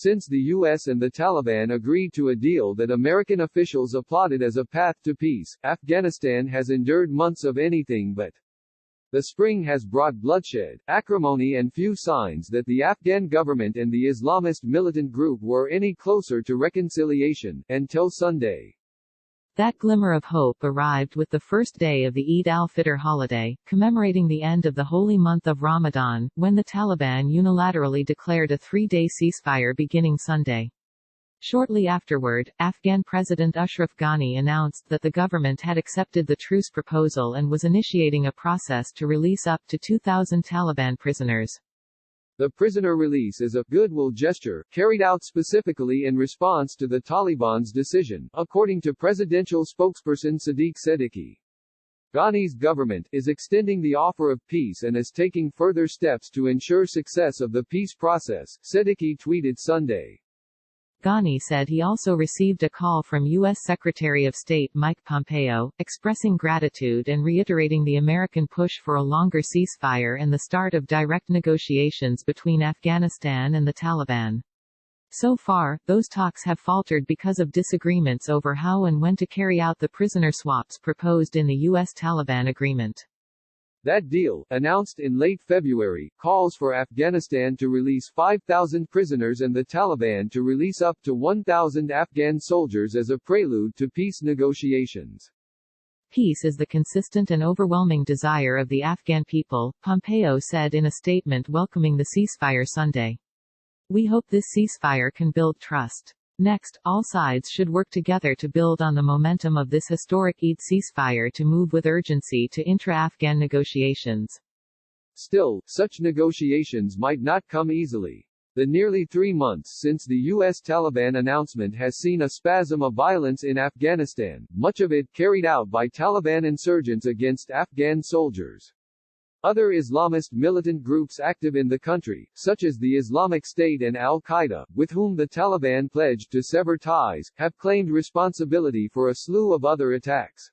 Since the U.S. and the Taliban agreed to a deal that American officials applauded as a path to peace, Afghanistan has endured months of anything but. The spring has brought bloodshed, acrimony and few signs that the Afghan government and the Islamist militant group were any closer to reconciliation, until Sunday. That glimmer of hope arrived with the first day of the Eid al-Fitr holiday, commemorating the end of the holy month of Ramadan, when the Taliban unilaterally declared a 3-day ceasefire beginning Sunday. Shortly afterward, Afghan President Ashraf Ghani announced that the government had accepted the truce proposal and was initiating a process to release up to 2,000 Taliban prisoners. The prisoner release is a goodwill gesture, carried out specifically in response to the Taliban's decision, according to presidential spokesperson Sadiq Siddiqui. Ghani's government is extending the offer of peace and is taking further steps to ensure success of the peace process, Siddiqui tweeted Sunday. Ghani said he also received a call from U.S. Secretary of State Mike Pompeo, expressing gratitude and reiterating the American push for a longer ceasefire and the start of direct negotiations between Afghanistan and the Taliban. So far, those talks have faltered because of disagreements over how and when to carry out the prisoner swaps proposed in the U.S.-Taliban agreement. That deal, announced in late February, calls for Afghanistan to release 5,000 prisoners and the Taliban to release up to 1,000 Afghan soldiers as a prelude to peace negotiations. Peace is the consistent and overwhelming desire of the Afghan people, Pompeo said in a statement welcoming the ceasefire Sunday. We hope this ceasefire can build trust. Next, all sides should work together to build on the momentum of this historic Eid ceasefire to move with urgency to intra-Afghan negotiations. Still, such negotiations might not come easily. The nearly 3 months since the U.S. Taliban announcement has seen a spasm of violence in Afghanistan, much of it carried out by Taliban insurgents against Afghan soldiers. Other Islamist militant groups active in the country, such as the Islamic State and al-Qaeda, with whom the Taliban pledged to sever ties, have claimed responsibility for a slew of other attacks.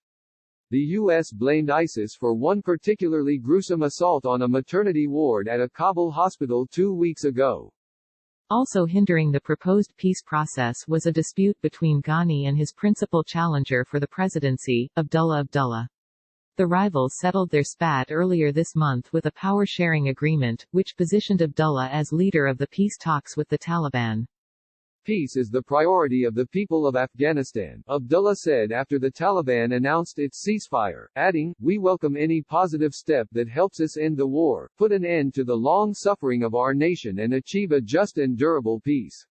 The U.S. blamed ISIS for one particularly gruesome assault on a maternity ward at a Kabul hospital 2 weeks ago. Also hindering the proposed peace process was a dispute between Ghani and his principal challenger for the presidency, Abdullah Abdullah. The rivals settled their spat earlier this month with a power-sharing agreement, which positioned Abdullah as leader of the peace talks with the Taliban. Peace is the priority of the people of Afghanistan, Abdullah said after the Taliban announced its ceasefire, adding, "We welcome any positive step that helps us end the war, put an end to the long suffering of our nation and achieve a just and durable peace."